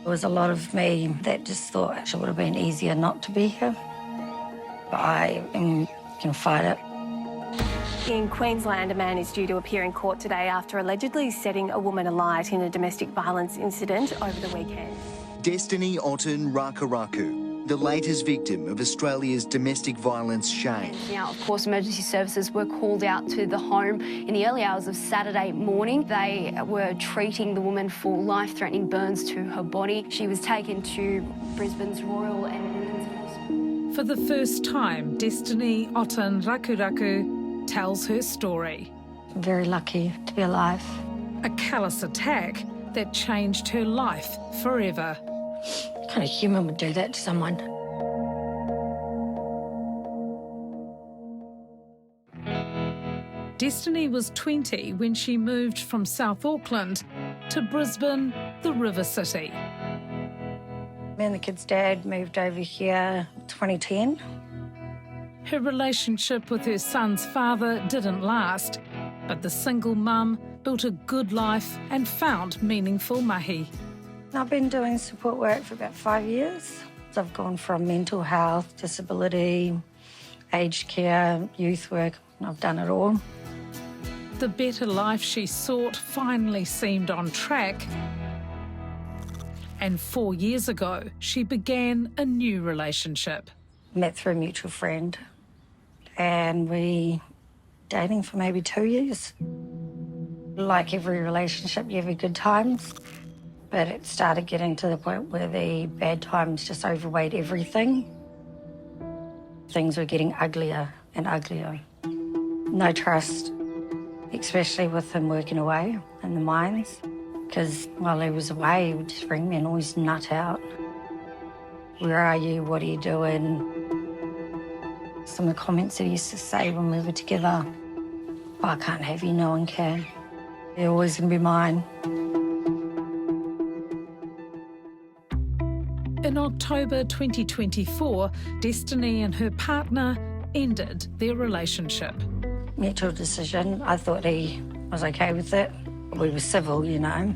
There was a lot of me that just thought it would have been easier not to be here. But I can fight it. In Queensland, a man is due to appear in court today after allegedly setting a woman alight in a domestic violence incident over the weekend. Destiny Otton-Rakuraku, the latest victim of Australia's domestic violence shame. Now, of course, emergency services were called out to the home in the early hours of Saturday morning. They were treating the woman for life-threatening burns to her body. She was taken to Brisbane's Royal and Women's Hospital. For the first time, Destiny Otton-Rakuraku tells her story. I'm very lucky to be alive. A callous attack that changed her life forever. What kind of human would do that to someone? Destiny was 20 when she moved from South Auckland to Brisbane, the river city. Me and the kid's dad moved over here in 2010. Her relationship with her son's father didn't last, but the single mum built a good life and found meaningful mahi. I've been doing support work for about 5 years. So I've gone from mental health, disability, aged care, youth work. I've done it all. The better life she sought finally seemed on track. And 4 years ago, she began a new relationship. Met through a mutual friend, and we dating for maybe 2 years. Like every relationship, you have good times, but it started getting to the point where the bad times just overweighed everything. Things were getting uglier and uglier. No trust, especially with him working away in the mines, because while he was away, he would just ring me and always nut out. Where are you? What are you doing? Some of the comments that he used to say when we were together, oh, I can't have you, no one can. You're always going to be mine. In October 2024, Destiny and her partner ended their relationship. Mutual decision. I thought he was okay with it. We were civil, you know.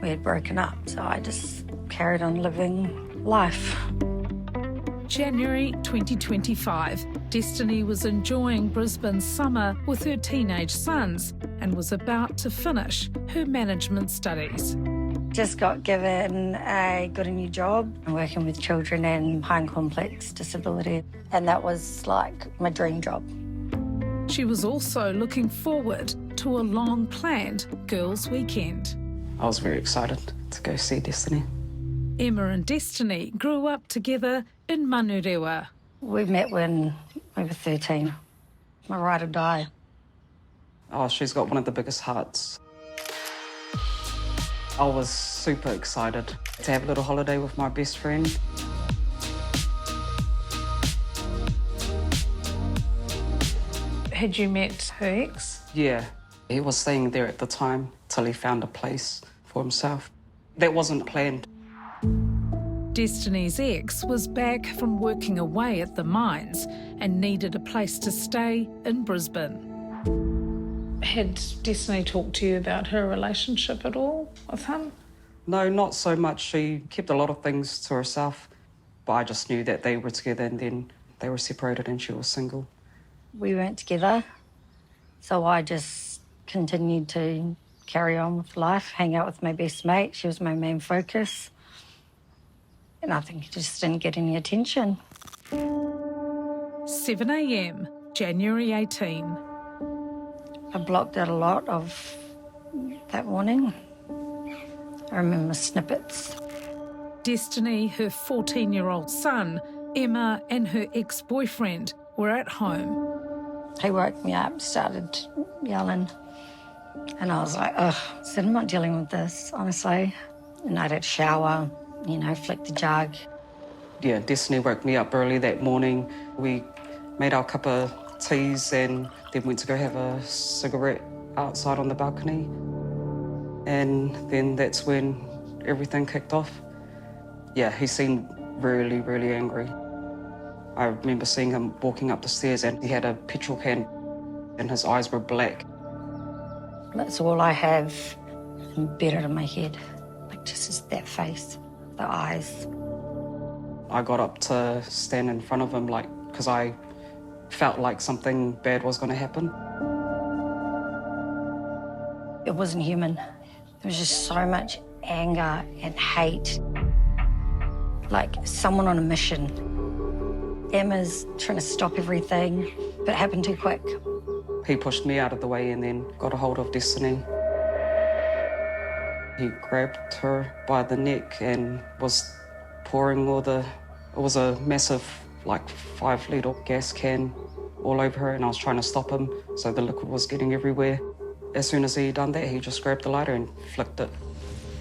We had broken up, so I just carried on living life. January 2025, Destiny was enjoying Brisbane's summer with her teenage sons and was about to finish her management studies. Just got given a new job working with children and high and complex disability, and that was like my dream job. She was also looking forward to a long-planned girls' weekend. I was very excited to go see Destiny. Emma and Destiny grew up together in Manurewa. We met when we were 13. My ride or die. Oh, she's got one of the biggest hearts. I was super excited to have a little holiday with my best friend. Had you met her ex? Yeah, he was staying there at the time till he found a place for himself. That wasn't planned. Destiny's ex was back from working away at the mines and needed a place to stay in Brisbane. Had Destiny talked to you about her relationship at all with him? No, not so much. She kept a lot of things to herself, but I just knew that they were together and then they were separated and she was single. We weren't together, so I just continued to carry on with life, hang out with my best mate. She was my main focus. And I think he just didn't get any attention. 7 a.m, January 18. I blocked out a lot of that morning. I remember snippets. Destiny, her 14-year-old son, Emma and her ex-boyfriend were at home. He woke me up, started yelling. And I was like, ugh, I said, I'm not dealing with this, honestly. And I had a shower, you know, flicked the jug. Yeah, Destiny woke me up early that morning. We made our cup of teas and then went to go have a cigarette outside on the balcony. And then that's when everything kicked off. Yeah, he seemed really, really angry. I remember seeing him walking up the stairs and he had a petrol can and his eyes were black. That's all I have embedded in my head, like just that face. the eyes. I got up to stand in front of him, because I felt like something bad was going to happen. It wasn't human. There was just so much anger and hate, like someone on a mission. Emma's trying to stop everything, but it happened too quick. He pushed me out of the way and then got a hold of Destiny. He grabbed her by the neck and was pouring it was a massive, 5-litre gas can all over her, and I was trying to stop him, so the liquid was getting everywhere. As soon as he done that, he just grabbed the lighter and flicked it,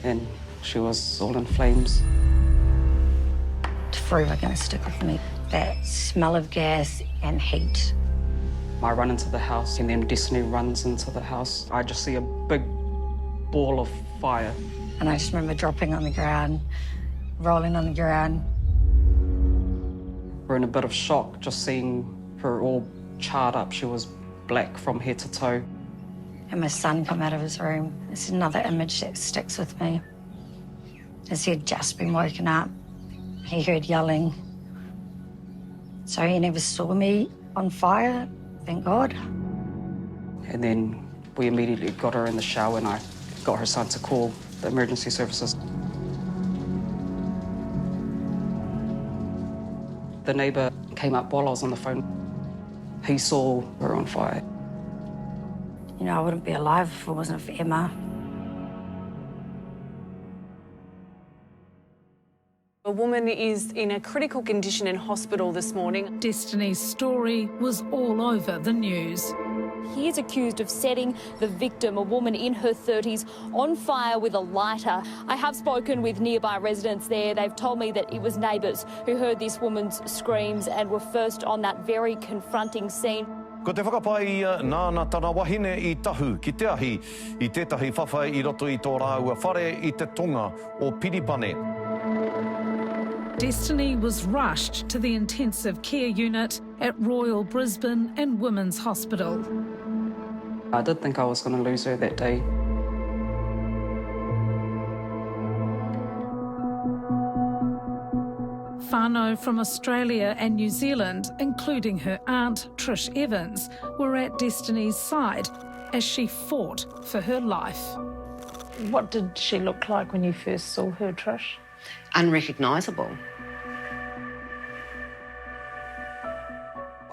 and she was all in flames. It's forever going to stick with me. That smell of gas and heat. I run into the house, and then Destiny runs into the house. I just see a big ball of fire. And I just remember dropping on the ground, rolling on the ground. We're in a bit of shock just seeing her all charred up. She was black from head to toe. And my son come out of his room. It's another image that sticks with me. As he had just been woken up, he heard yelling. So he never saw me on fire, thank God. And then we immediately got her in the shower, and I got her son to call the emergency services. The neighbour came up while I was on the phone. He saw her on fire. You know, I wouldn't be alive if it wasn't for Emma. A woman is in a critical condition in hospital this morning. Destiny's story was all over the news. He is accused of setting the victim, a woman in her 30s, on fire with a lighter. I have spoken with nearby residents there. They've told me that it was neighbours who heard this woman's screams and were first on that very confronting scene. Ko te whakapai nāna tana wahine I tahu ki te ahi I tētahi whawhai I roto I tō rāua whare I te tonga o Piripane. Destiny was rushed to the intensive care unit at Royal Brisbane and Women's Hospital. I did think I was going to lose her that day. Whānau from Australia and New Zealand, including her aunt Trish Evans, were at Destiny's side as she fought for her life. What did she look like when you first saw her, Trish? Unrecognisable.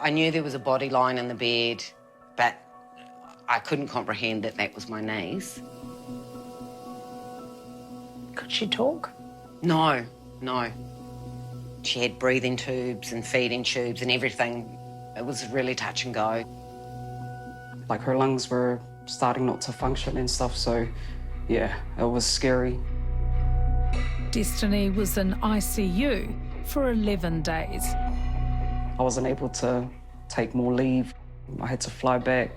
I knew there was a body lying in the bed, but I couldn't comprehend that that was my niece. Could she talk? No. She had breathing tubes and feeding tubes and everything. It was really touch and go. Her lungs were starting not to function and stuff, so yeah, it was scary. Destiny was in ICU for 11 days. I wasn't able to take more leave. I had to fly back.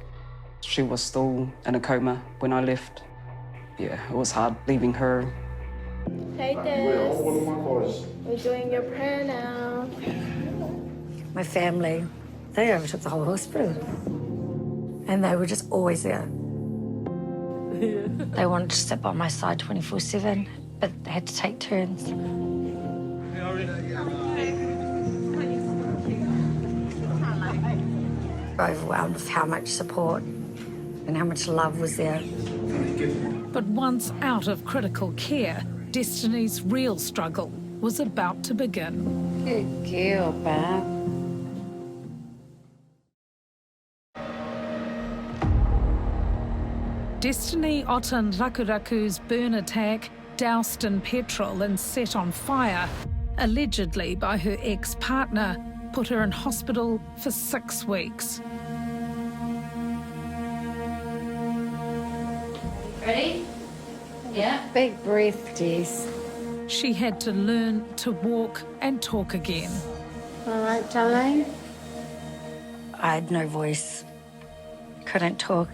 She was still in a coma when I left. Yeah, it was hard leaving her. Hey, Des. We're doing your prayer now. My family, they overtook the whole hospital. And they were just always there. They wanted to sit by my side 24/7, but they had to take turns. Overwhelmed with how much support and how much love was there. But once out of critical care, Destiny's real struggle was about to begin. Good girl, Bob. Destiny Otton-Rakuraku's burn attack, doused in petrol and set on fire, allegedly by her ex-partner, put her in hospital for 6 weeks. Ready? Yeah. Big breath, Jess. She had to learn to walk and talk again. All right, darling. I had no voice, couldn't talk.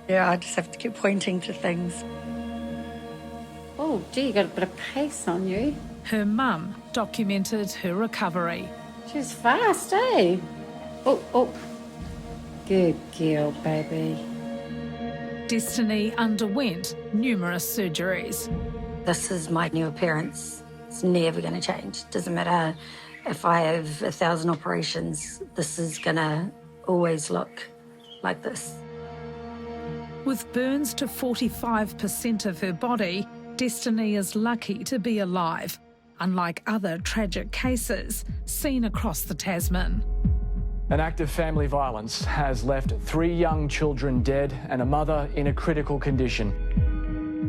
Yeah, I just have to keep pointing to things. Oh, gee, you got a bit of pace on you. Her mum documented her recovery. She was fast, eh? Oh. Good girl, baby. Destiny underwent numerous surgeries. This is my new appearance. It's never going to change. Doesn't matter if I have 1,000 operations, this is going to always look like this. With burns to 45% of her body, Destiny is lucky to be alive, unlike other tragic cases seen across the Tasman. An act of family violence has left 3 young children dead and a mother in a critical condition.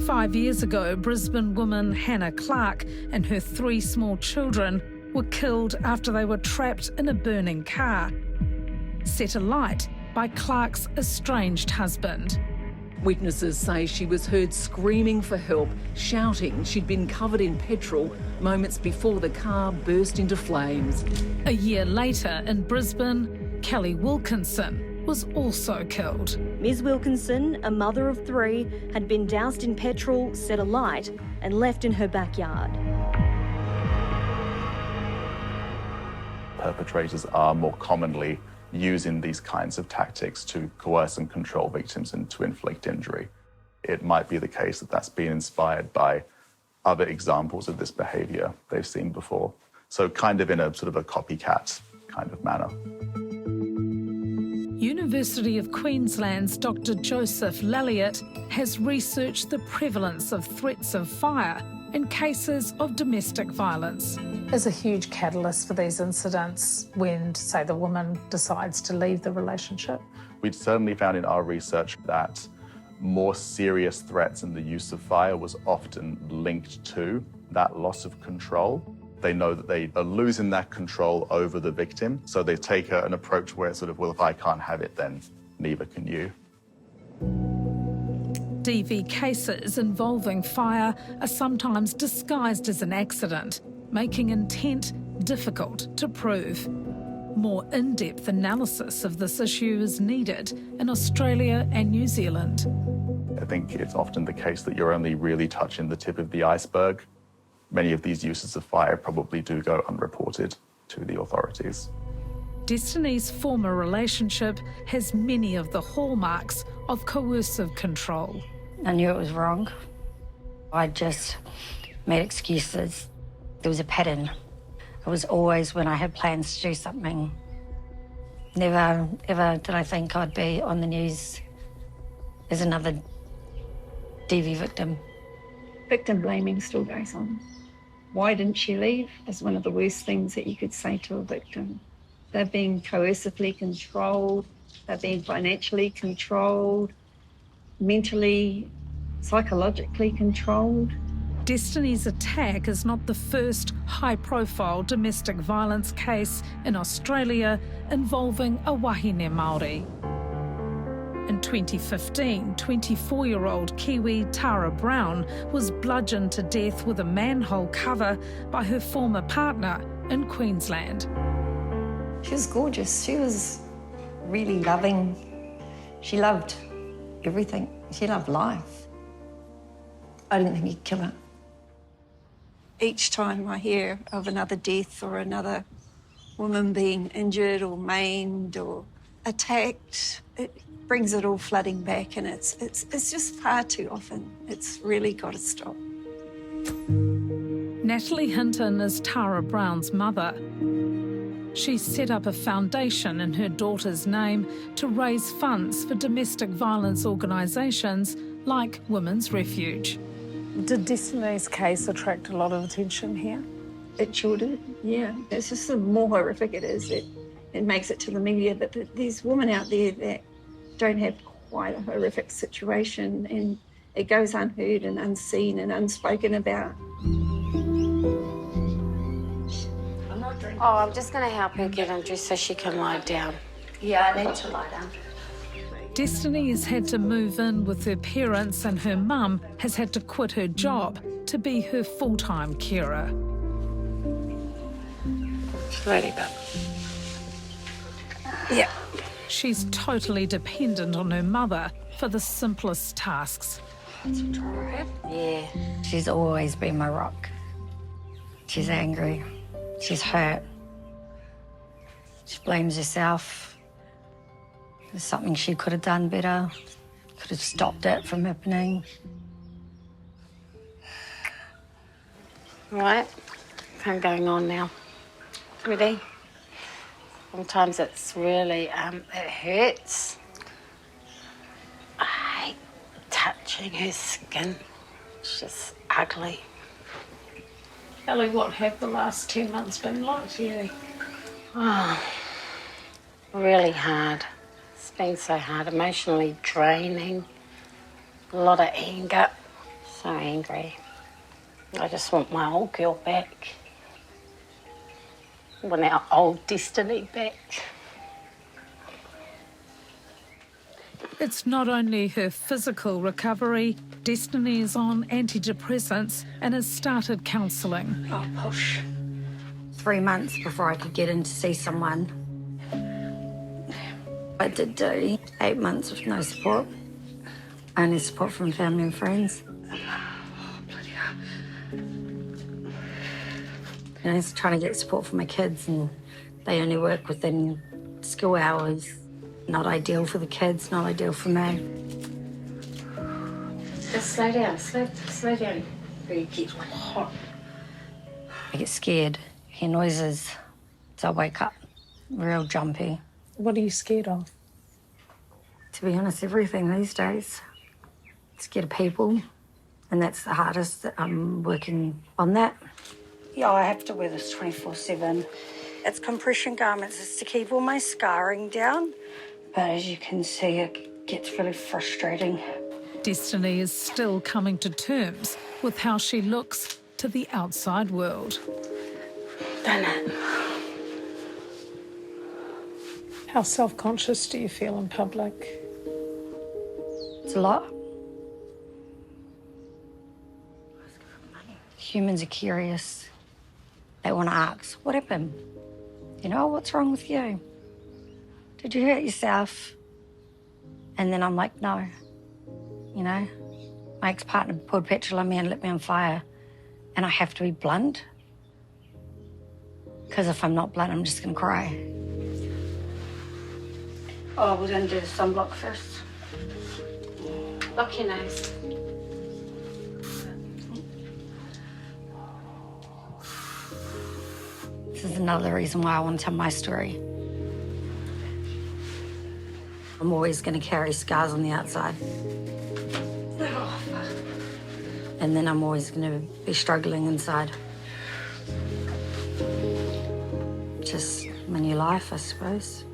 5 years ago, Brisbane woman Hannah Clark and her 3 small children were killed after they were trapped in a burning car, set alight by Clark's estranged husband. Witnesses say she was heard screaming for help, shouting she'd been covered in petrol moments before the car burst into flames. A year later in Brisbane, Kelly Wilkinson was also killed. Ms Wilkinson, a mother of 3, had been doused in petrol, set alight and left in her backyard. Perpetrators are more commonly using these kinds of tactics to coerce and control victims and to inflict injury. It might be the case that that's been inspired by other examples of this behaviour they've seen before. So kind of in a sort of a copycat kind of manner. University of Queensland's Dr. Joseph Lelliot has researched the prevalence of threats of fire in cases of domestic violence. Is a huge catalyst for these incidents when, say, the woman decides to leave the relationship. We'd certainly found in our research that more serious threats and the use of fire was often linked to that loss of control. They know that they are losing that control over the victim, so they take an approach where it's sort of, well, if I can't have it, then neither can you. DV cases involving fire are sometimes disguised as an accident, making intent difficult to prove. More in-depth analysis of this issue is needed in Australia and New Zealand. I think it's often the case that you're only really touching the tip of the iceberg. Many of these uses of fire probably do go unreported to the authorities. Destiny's former relationship has many of the hallmarks of coercive control. I knew it was wrong. I just made excuses. There was a pattern. It was always when I had plans to do something. Never, ever did I think I'd be on the news as another DV victim. Victim blaming still goes on. Why didn't she leave is one of the worst things that you could say to a victim. They're being coercively controlled, they're being financially controlled, mentally, psychologically controlled. Destiny's attack is not the first high-profile domestic violence case in Australia involving a wahine Māori. In 2015, 24-year-old Kiwi Tara Brown was bludgeoned to death with a manhole cover by her former partner in Queensland. She was gorgeous. She was really loving. She loved everything. She loved life. I didn't think he'd kill her. Each time I hear of another death or another woman being injured or maimed or attacked, it brings it all flooding back, and it's just far too often. It's really got to stop. Natalie Hinton is Tara Brown's mother. She set up a foundation in her daughter's name to raise funds for domestic violence organisations like Women's Refuge. Did Destiny's case attract a lot of attention here? It sure did, yeah. It's just the more horrific it is, it makes it to the media. But there's women out there that don't have quite a horrific situation, and it goes unheard and unseen and unspoken about. Oh, I'm just going to help her get undressed so she can lie down. Yeah, I need to lie down. Destiny has had to move in with her parents, and her mum has had to quit her job to be her full-time carer. Ladybug. Yeah. She's totally dependent on her mother for the simplest tasks. Yeah. She's always been my rock. She's angry. She's hurt. She blames herself. There's something she could have done better. Could have stopped it from happening. Right, I'm going on now. Ready? Sometimes it's really, it hurts. I hate touching her skin. It's just ugly. Ellie, what have the last 10 months been like for you? Oh, really hard. It's been so hard, emotionally draining. A lot of anger. So angry. I just want my old girl back. I want our old Destiny back. It's not only her physical recovery, Destiny is on antidepressants and has started counselling. Oh, push. 3 months before I could get in to see someone. I did do 8 months with no support. Only support from family and friends. I was trying to get support for my kids, and they only work within school hours. Not ideal for the kids, not ideal for me. Just slow down, slow down. It gets hot. I get scared, hear noises, so I wake up real jumpy. What are you scared of? To be honest, everything these days. Scared of people, and that's the hardest. I'm working on that. Yeah, I have to wear this 24/7. It's compression garments. It's to keep all my scarring down. But as you can see, it gets really frustrating. Destiny is still coming to terms with how she looks to the outside world. Done it. How self-conscious do you feel in public? It's a lot. Humans are curious. They want to ask, what happened? You know, what's wrong with you? Did you hurt yourself? And then I'm like, no. You know, my ex-partner poured petrol on me and lit me on fire. And I have to be blunt. Because if I'm not blunt, I'm just going to cry. Oh, we're going to do the sunblock first. Lock your nose. This is another reason why I want to tell my story. I'm always going to carry scars on the outside. And then I'm always going to be struggling inside. Just my new life, I suppose.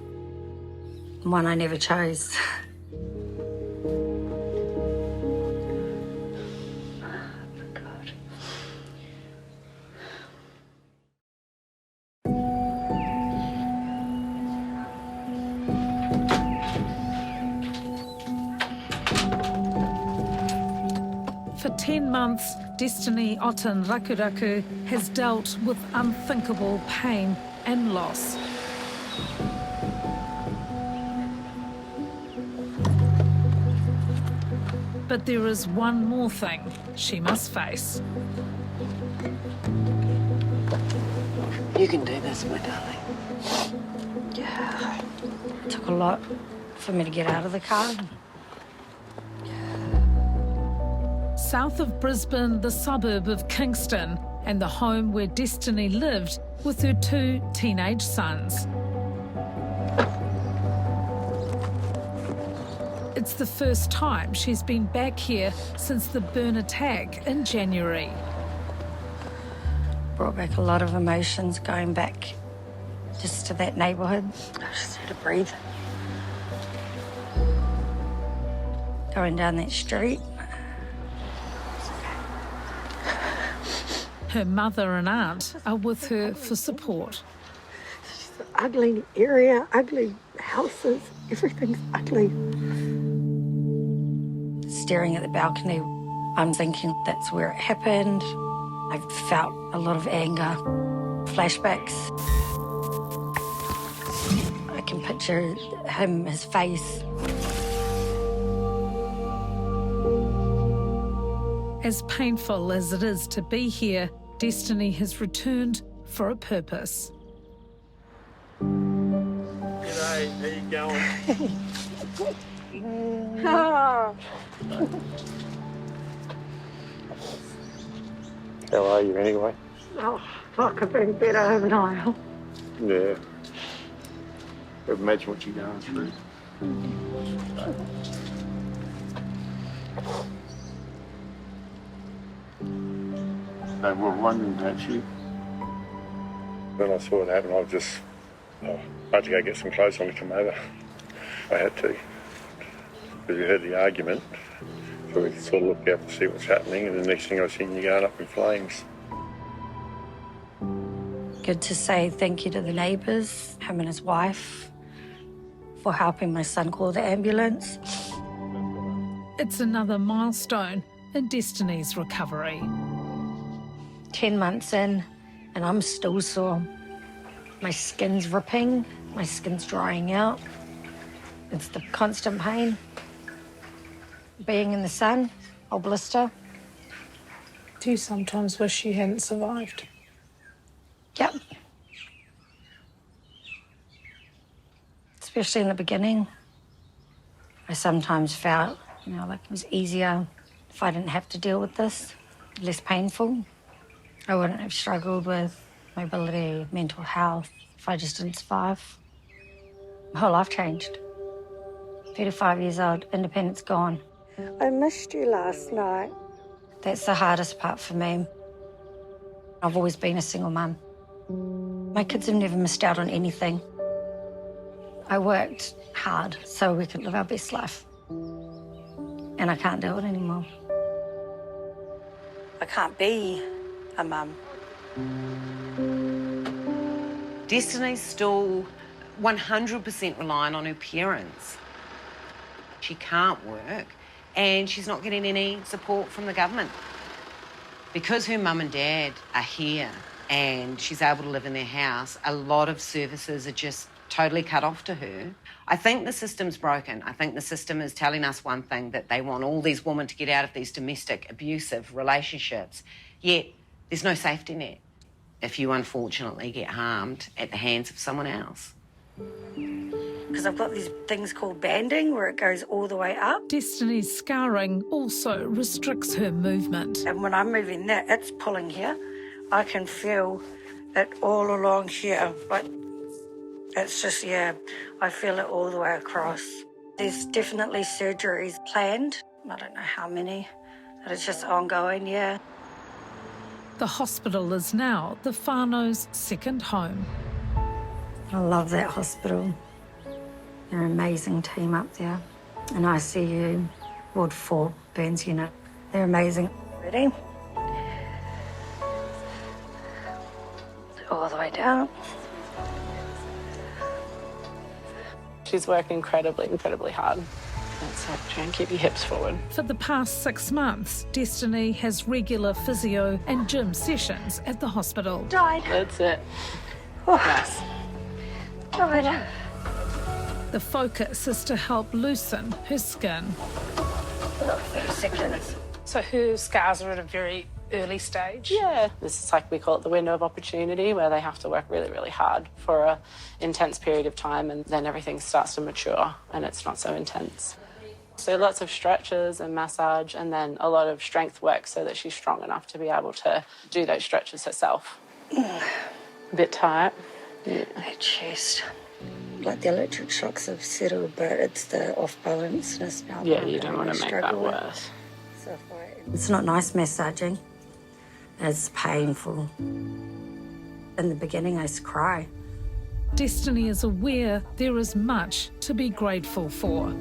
One I never chose. For 10 months, Destiny Otton-Rakuraku has dealt with unthinkable pain and loss. But there is one more thing she must face. You can do this, my darling. Yeah. It took a lot for me to get out of the car. South of Brisbane, the suburb of Kingston, and the home where Destiny lived with her 2 teenage sons. It's the first time she's been back here since the burn attack in January. Brought back a lot of emotions going back just to that neighbourhood. I just had to breathe. Going down that street. Her mother and aunt are with her for support. It's just an ugly area, ugly houses, everything's ugly. Staring at the balcony, I'm thinking that's where it happened. I've felt a lot of anger, flashbacks. I can picture him, his face. As painful as it is to be here, Destiny has returned for a purpose. G'day, how you going? How are you anyway? Oh, fuck, I've been better, haven't I? Yeah. Imagine what you're going through. They were wondering about you. When I saw it happen, I just had to go get some clothes on to come over. I had to. Because we heard the argument, so we could sort of look out to see what's happening, and the next thing I was seeing you going up in flames. Good to say thank you to the neighbours, him and his wife, for helping my son call the ambulance. It's another milestone in Destiny's recovery. 10 months in, and I'm still sore. My skin's ripping, my skin's drying out. It's the constant pain. Being in the sun, I'll blister. Do you sometimes wish you hadn't survived? Yep. Especially in the beginning. I sometimes felt, like it was easier if I didn't have to deal with this, less painful. I wouldn't have struggled with mobility, mental health, if I just didn't survive. My whole life changed. 35 years old, independence gone. I missed you last night. That's the hardest part for me. I've always been a single mum. My kids have never missed out on anything. I worked hard so we could live our best life. And I can't do it anymore. I can't be a mum. Destiny's still 100% relying on her parents. She can't work and she's not getting any support from the government. Because her mum and dad are here and she's able to live in their house, a lot of services are just totally cut off to her. I think the system's broken. I think the system is telling us one thing, that they want all these women to get out of these domestic abusive relationships, yet there's no safety net if you unfortunately get harmed at the hands of someone else. Because I've got these things called banding where it goes all the way up. Destiny's scarring also restricts her movement. And when I'm moving that, it's pulling here. I can feel it all along here, but it's just, I feel it all the way across. There's definitely surgeries planned. I don't know how many, but it's just ongoing, The hospital is now the whānau's second home. I love that hospital. They're an amazing team up there. And ICU, Ward 4, Burns Unit. They're amazing. Ready? All the way down. She's worked incredibly hard. So try and keep your hips forward. For the past 6 months, Destiny has regular physio and gym sessions at the hospital. Died. That's it. Yes. The focus is to help loosen her skin. 30 seconds. So her scars are at a very early stage? Yeah. This is like, we call it the window of opportunity, where they have to work really, really hard for an intense period of time, and then everything starts to mature and it's not so intense. So lots of stretches and massage, and then a lot of strength work so that she's strong enough to be able to do those stretches herself. A bit tight. Her chest. Like the electric shocks have settled, but it's the off-balanceness now. Yeah, you don't want to make that worse. It's not nice massaging. It's painful. In the beginning, I used to cry. Destiny is aware there is much to be grateful for.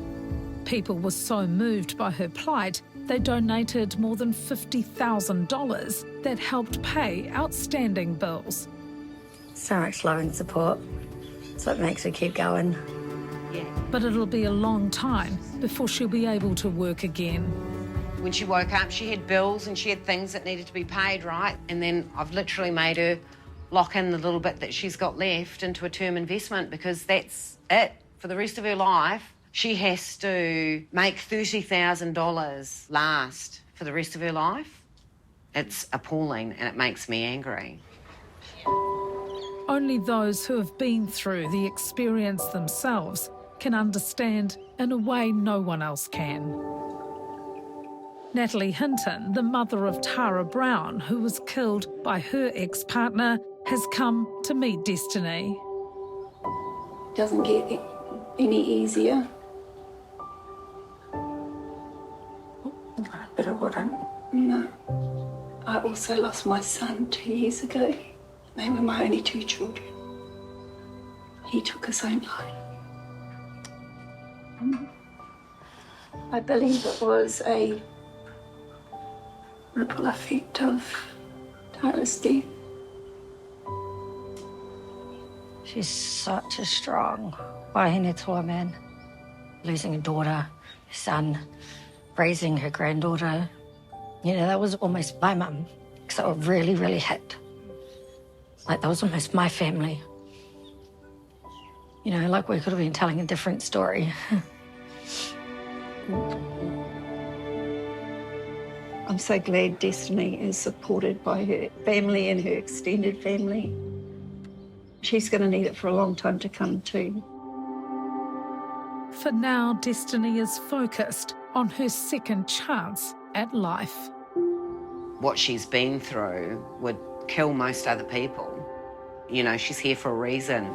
People were so moved by her plight, they donated more than $50,000 that helped pay outstanding bills. So much love and support. It's what makes her keep going. But it'll be a long time before she'll be able to work again. When she woke up, she had bills and she had things that needed to be paid, right? And then I've literally made her lock in the little bit that she's got left into a term investment, because that's it for the rest of her life. She has to make $30,000 last for the rest of her life. It's appalling and it makes me angry. Only those who have been through the experience themselves can understand in a way no one else can. Natalie Hinton, the mother of Tara Brown, who was killed by her ex-partner, has come to meet Destiny. It doesn't get any easier. But it wouldn't. No. I also lost my son 2 years ago. They were my only 2 children. He took his own life. I believe it was a ripple effect of Tara's death. She's such a strong wahine toa man. Losing a daughter, a son, raising her granddaughter. You know, that was almost my mum, because it really, really hit. Like, that was almost my family. You know, like we could have been telling a different story. I'm so glad Destiny is supported by her family and her extended family. She's going to need it for a long time to come too. For now, Destiny is focused on her second chance at life. What she's been through would kill most other people. You know, she's here for a reason.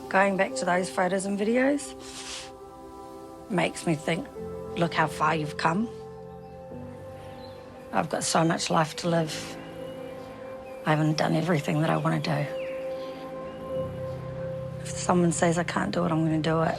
Going back to those photos and videos makes me think, look how far you've come. I've got so much life to live. I haven't done everything that I want to do. If someone says I can't do it, I'm going to do it.